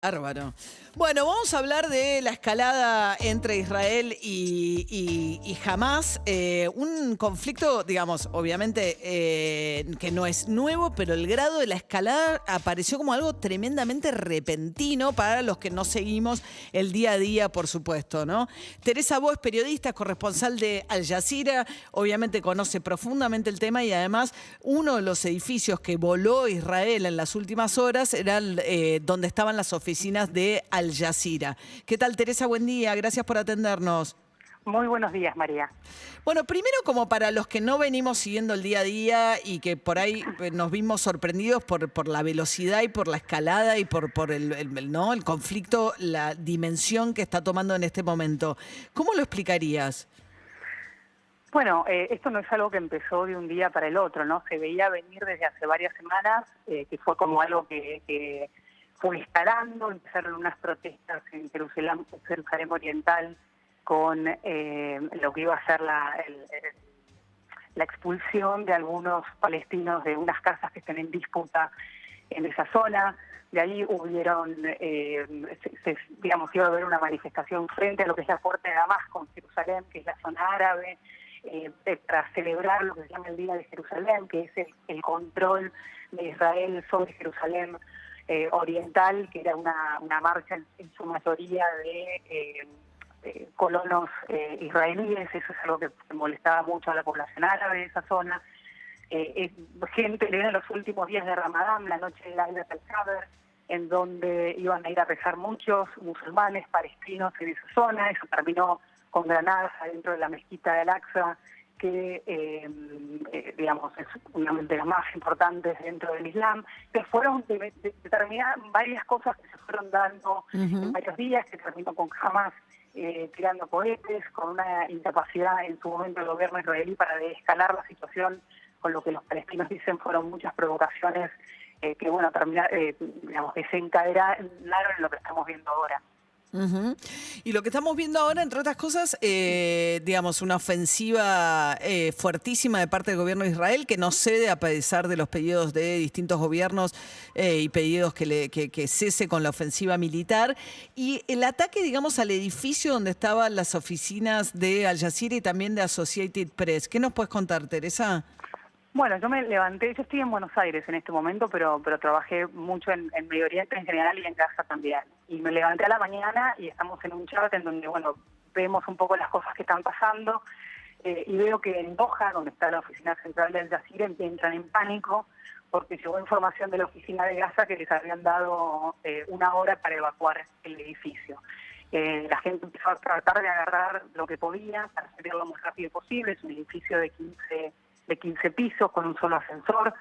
Bárbaro. Bueno, vamos a hablar de la escalada entre Israel y Hamás. Un conflicto, digamos, obviamente que no es nuevo, pero el grado de la escalada apareció como algo tremendamente repentino para los que no seguimos el día a día, por supuesto, ¿no? Teresa Bo es periodista, corresponsal de Al Jazeera, obviamente conoce profundamente el tema y además uno de los edificios que voló Israel en las últimas horas era donde estaban las oficinas de Al Jazeera. ¿Qué tal, Teresa? Buen día, gracias por atendernos. Muy buenos días, María. Bueno, primero como para los que no venimos siguiendo el día a día y que por ahí nos vimos sorprendidos por la velocidad y por la escalada y por ¿no? el conflicto, la dimensión que está tomando en este momento. ¿Cómo lo explicarías? Bueno, esto no es algo que empezó de un día para el otro, ¿no? Se veía venir desde hace varias semanas, que fue como algo que fue escalando. Empezaron unas protestas en Jerusalén Oriental con lo que iba a ser la expulsión de algunos palestinos de unas casas que están en disputa en esa zona. De ahí hubieron, digamos, iba a haber una manifestación frente a lo que es la puerta de Damasco en Jerusalén, que es la zona árabe, para celebrar lo que se llama el Día de Jerusalén, que es el control de Israel sobre Jerusalén Oriental, que era una marcha en su mayoría de colonos israelíes. Eso es algo que molestaba mucho a la población árabe de esa zona. Gente le en los últimos días de Ramadán, la noche de Eid al-Kabir, en donde iban a ir a rezar muchos musulmanes palestinos en esa zona. Eso terminó con granadas adentro de la mezquita de Al-Aqsa, que digamos es una de las más importantes dentro del Islam. Que fueron determinadas varias cosas que se fueron dando en varios días, que terminó con Hamás tirando cohetes, con una incapacidad en su momento del gobierno israelí para desescalar la situación, con lo que los palestinos dicen fueron muchas provocaciones que, bueno, digamos, desencadenaron en lo que estamos viendo ahora. Y lo que estamos viendo ahora, entre otras cosas, digamos, una ofensiva fuertísima de parte del gobierno de Israel que no cede a pesar de los pedidos de distintos gobiernos y pedidos que cese con la ofensiva militar. Y el ataque, digamos, al edificio donde estaban las oficinas de Al Jazeera y también de Associated Press. ¿Qué nos puedes contar, Teresa? Bueno, yo me levanté, yo estoy en Buenos Aires en este momento, pero trabajé mucho en Medio Oriente en general y en Gaza también. Y me levanté a la mañana y estamos en un chat en donde, bueno, vemos un poco las cosas que están pasando y veo que en Doha, donde está la oficina central de Al Jazeera, entran en pánico porque llegó información de la oficina de Gaza que les habían dado una hora para evacuar el edificio. La gente empezó a tratar de agarrar lo que podía para salir lo más rápido posible. Es un edificio de 15 pisos con un solo ascensor.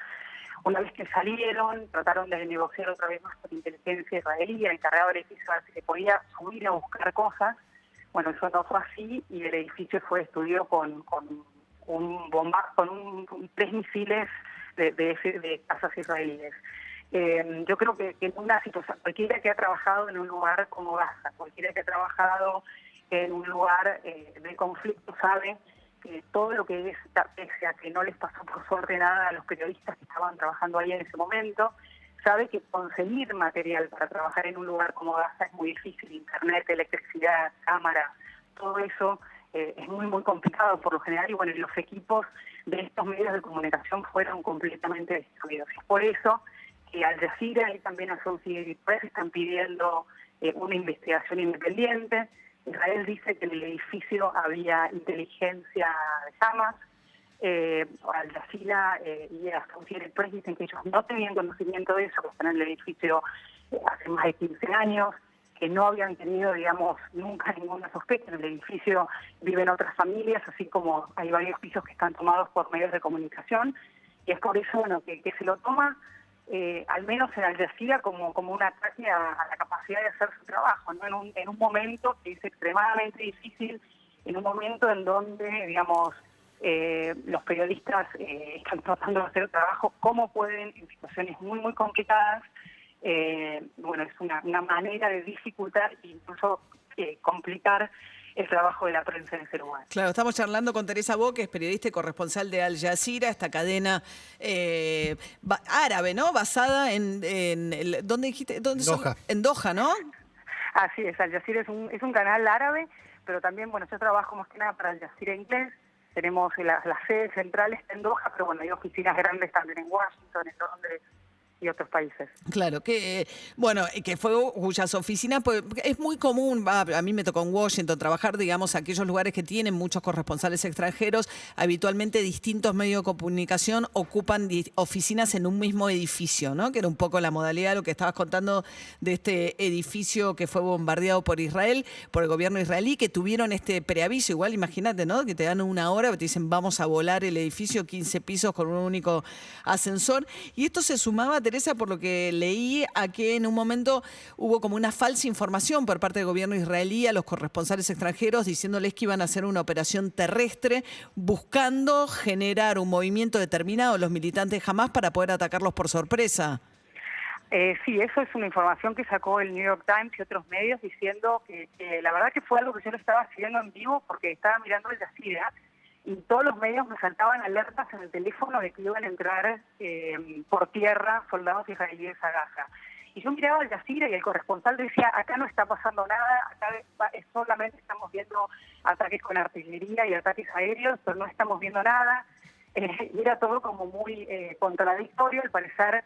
Una vez que salieron, trataron de negociar otra vez más con inteligencia israelí, el encargado del edificio, a ver si se podía subir a buscar cosas. Bueno, eso no fue así y el edificio fue destruido con un bomba, con 3 misiles de casas israelíes. Yo creo que en una situación, cualquiera que ha trabajado en un lugar como Gaza, cualquiera que ha trabajado en un lugar de conflicto sabe que todo lo que es, pese a que no les pasó por suerte nada a los periodistas que estaban trabajando ahí en ese momento, sabe que conseguir material para trabajar en un lugar como Gaza es muy difícil. Internet, electricidad, cámaras, todo eso es muy complicado por lo general. Y bueno, los equipos de estos medios de comunicación fueron completamente destruidos. Es por eso que Al Jazeera y también Associated Press están pidiendo una investigación independiente. Israel dice que en el edificio había inteligencia de Hamas. Al Jazeera y Associated Press dicen que ellos no tenían conocimiento de eso, que están en el edificio hace más de 15 años, que no habían tenido, digamos, nunca ninguna sospecha. En el edificio viven otras familias, así como hay varios pisos que están tomados por medios de comunicación, y es por eso, bueno, que se lo toma al menos en Al Jazeera como un ataque a la capacidad de hacer su trabajo, ¿no? En un momento que es extremadamente difícil, en un momento en donde, digamos, los periodistas están tratando de hacer el trabajo como pueden en situaciones muy complicadas. Bueno, es una manera de dificultar e incluso complicar el trabajo de la prensa en ese lugar. Claro, estamos charlando con Teresa Bo, que es periodista y corresponsal de Al Jazeera, esta cadena árabe, ¿no? Basada ¿dónde dijiste? ¿Dónde son? Doha. En Doha, ¿no? Así es, Al Jazeera es un canal árabe, pero también, bueno, yo trabajo más que nada para Al Jazeera inglés. Tenemos la sede central está en Doha, pero bueno, hay oficinas grandes también en Washington, en Londres y otros países. Claro, que fue cuyas oficinas, pues es muy común, a mí me tocó en Washington trabajar, digamos, aquellos lugares que tienen muchos corresponsales extranjeros, habitualmente distintos medios de comunicación ocupan oficinas en un mismo edificio, ¿no? Que era un poco la modalidad de lo que estabas contando de este edificio que fue bombardeado por Israel, por el gobierno israelí, que tuvieron este preaviso, igual imagínate, ¿no? Que te dan una hora, te dicen vamos a volar el edificio, 15 pisos con un único ascensor, y esto se sumaba, Teresa, por lo que leí, a que en un momento hubo como una falsa información por parte del gobierno israelí a los corresponsales extranjeros diciéndoles que iban a hacer una operación terrestre buscando generar un movimiento determinado de los militantes Hamás para poder atacarlos por sorpresa. Sí, eso es una información que sacó el New York Times y otros medios diciendo que la verdad que fue algo que yo lo estaba siguiendo en vivo porque estaba mirando el Jazeera y todos los medios me saltaban alertas en el teléfono de que iban a entrar por tierra soldados israelíes a Gaza. Y yo miraba al Jazeera y el corresponsal decía, acá no está pasando nada, acá solamente estamos viendo ataques con artillería y ataques aéreos, pero no estamos viendo nada. Y era todo como muy contradictorio. Al parecer,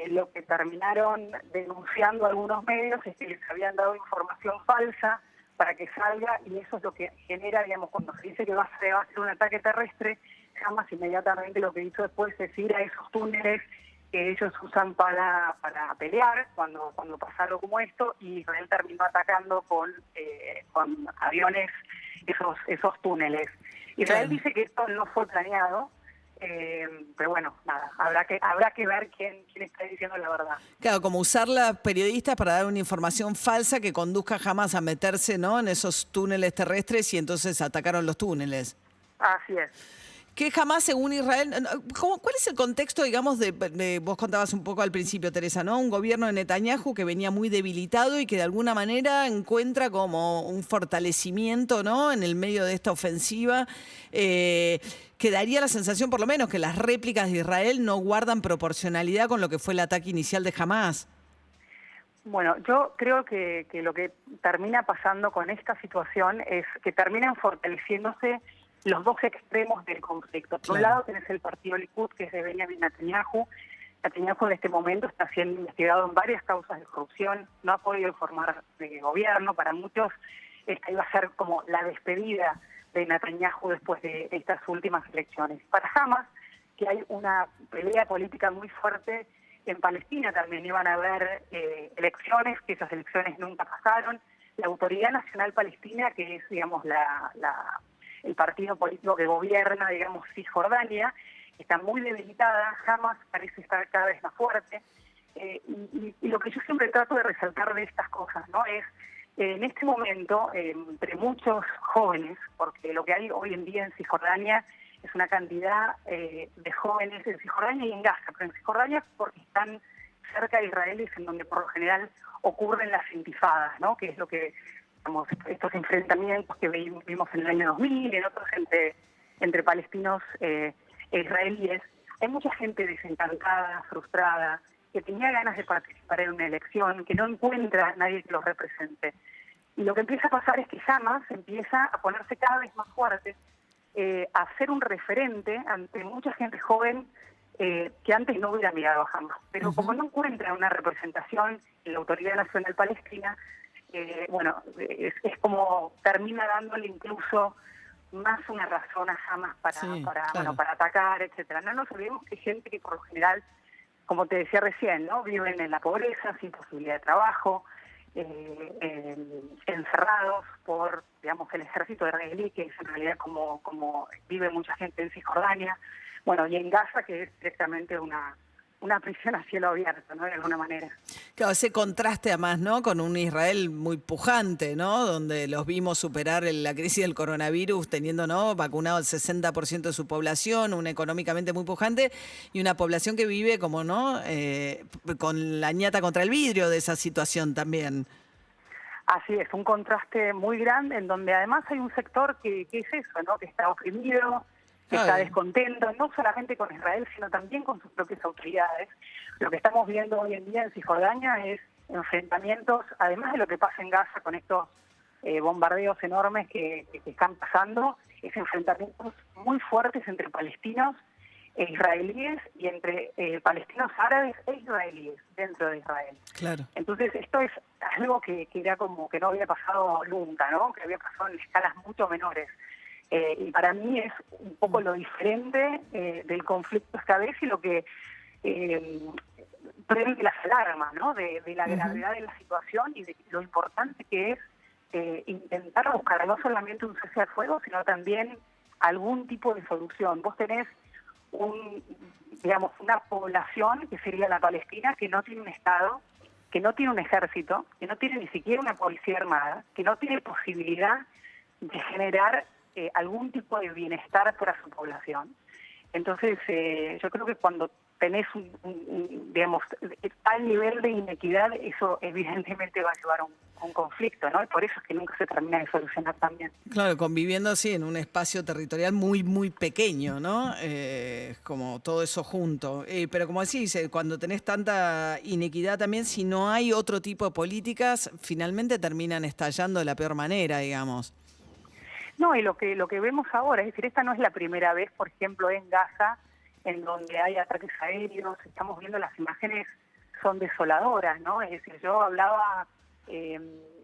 lo que terminaron denunciando algunos medios es que les habían dado información falsa para que salga, y eso es lo que genera, digamos, cuando se dice que va a ser un ataque terrestre, Hamas inmediatamente lo que hizo después es ir a esos túneles que ellos usan para pelear cuando pasa algo como esto, y Israel terminó atacando con aviones esos túneles. Israel dice que esto no fue planeado, pero bueno, nada, habrá que ver quién está diciendo la verdad. Claro, como usar las periodistas para dar una información falsa que conduzca jamás a meterse, ¿no?, en esos túneles terrestres, y entonces atacaron los túneles. Así es. Que jamás, según Israel, ¿cuál es el contexto, digamos, vos contabas un poco al principio, Teresa, ¿no? Un gobierno de Netanyahu que venía muy debilitado y que de alguna manera encuentra como un fortalecimiento, ¿no?, en el medio de esta ofensiva, que daría la sensación, por lo menos, que las réplicas de Israel no guardan proporcionalidad con lo que fue el ataque inicial de Hamás. Bueno, yo creo que lo que termina pasando con esta situación es que terminan fortaleciéndose los dos extremos del conflicto. Por un lado tenés el partido Likud, que es de Benjamin Netanyahu. Netanyahu en este momento está siendo investigado en varias causas de corrupción, no ha podido formar gobierno. Para muchos esta iba a ser como la despedida de Netanyahu después de estas últimas elecciones. Para Hamas, que hay una pelea política muy fuerte en Palestina, también iban a haber elecciones, que esas elecciones nunca pasaron. La Autoridad Nacional Palestina, que es, digamos, el partido político que gobierna, digamos, Cisjordania, está muy debilitada. Hamas parece estar cada vez más fuerte. Y lo que yo siempre trato de resaltar de estas cosas, ¿no?, es en este momento, entre muchos jóvenes, porque lo que hay hoy en día en Cisjordania es una cantidad de jóvenes en Cisjordania y en Gaza, pero en Cisjordania porque están cerca de Israel, es en donde por lo general ocurren las intifadas, ¿no?, que es lo que, digamos, estos enfrentamientos que vimos en el año 2000, en otros entre palestinos e israelíes. Hay mucha gente desencantada, frustrada, que tenía ganas de participar en una elección, que no encuentra a nadie que los represente. Y lo que empieza a pasar es que Hamas empieza a ponerse cada vez más fuerte, a ser un referente ante mucha gente joven que antes no hubiera mirado a Hamas. Pero como no encuentra una representación en la Autoridad Nacional Palestina, bueno, es como termina dándole incluso más una razón a Hamas para atacar, etcétera. No nos olvidemos que hay gente que por lo general, como te decía recién, ¿no?, viven en la pobreza, sin posibilidad de trabajo, encerrados por, digamos, el ejército israelí, que es en realidad como vive mucha gente en Cisjordania, bueno, y en Gaza, que es directamente una prisión a cielo abierto, ¿no?, de alguna manera. Claro, ese contraste además, ¿no?, con un Israel muy pujante, ¿no?, donde los vimos superar la crisis del coronavirus teniendo, ¿no?, vacunado el 60% de su población, una económicamente muy pujante y una población que vive como, ¿no?, con la ñata contra el vidrio de esa situación también. Así es, un contraste muy grande en donde además hay un sector que es eso, ¿no? Que está oprimido, que está Claro. descontento, no solamente con Israel, sino también con sus propias autoridades. Lo que estamos viendo hoy en día en Cisjordania es enfrentamientos, además de lo que pasa en Gaza con estos bombardeos enormes que están pasando, es enfrentamientos muy fuertes entre palestinos e israelíes y entre palestinos árabes e israelíes dentro de Israel. Claro. Entonces esto es algo que era como que no había pasado nunca, ¿no? Que había pasado en escalas mucho menores. Y para mí es un poco lo diferente del conflicto esta vez y lo que prende las alarmas, ¿no? De la gravedad de la situación y de lo importante que es intentar buscar no solamente un cese al fuego, sino también algún tipo de solución. Vos tenés una población que sería la Palestina, que no tiene un Estado, que no tiene un ejército, que no tiene ni siquiera una policía armada, que no tiene posibilidad de generar algún tipo de bienestar para su población. Entonces, yo creo que cuando tenés tal nivel de inequidad, eso evidentemente va a llevar a un conflicto, ¿no? Y por eso es que nunca se termina de solucionar también. Claro, conviviendo así en un espacio territorial muy, muy pequeño, ¿no? Como todo eso junto. Pero como decís, cuando tenés tanta inequidad también, si no hay otro tipo de políticas, finalmente terminan estallando de la peor manera, digamos. No, y lo que vemos ahora, es decir, esta no es la primera vez, por ejemplo, en Gaza, en donde hay ataques aéreos, estamos viendo las imágenes, son desoladoras, ¿no? Es decir, yo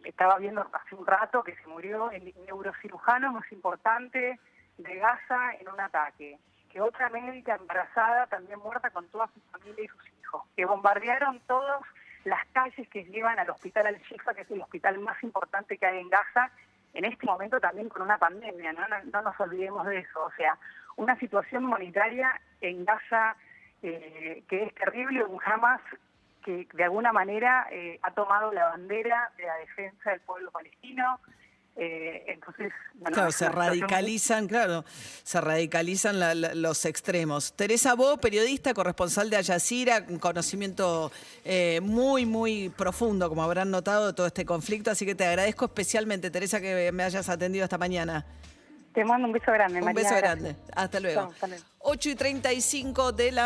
estaba viendo hace un rato que se murió el neurocirujano más importante de Gaza en un ataque, que otra médica embarazada también muerta con toda su familia y sus hijos, que bombardearon todas las calles que llevan al hospital Al-Shifa, que es el hospital más importante que hay en Gaza, en este momento también con una pandemia, no nos olvidemos de eso. O sea, una situación humanitaria en Gaza que es terrible, un Hamas que de alguna manera ha tomado la bandera de la defensa del pueblo palestino. Entonces, bueno, Claro, se radicalizan los extremos. Teresa Bo, periodista, corresponsal de Al Jazeera, un conocimiento muy, muy profundo, como habrán notado, de todo este conflicto. Así que te agradezco especialmente, Teresa, que me hayas atendido esta mañana. Te mando un beso grande, Un María. beso Gracias. grande. Hasta luego. Chao, hasta luego. 8:35 de la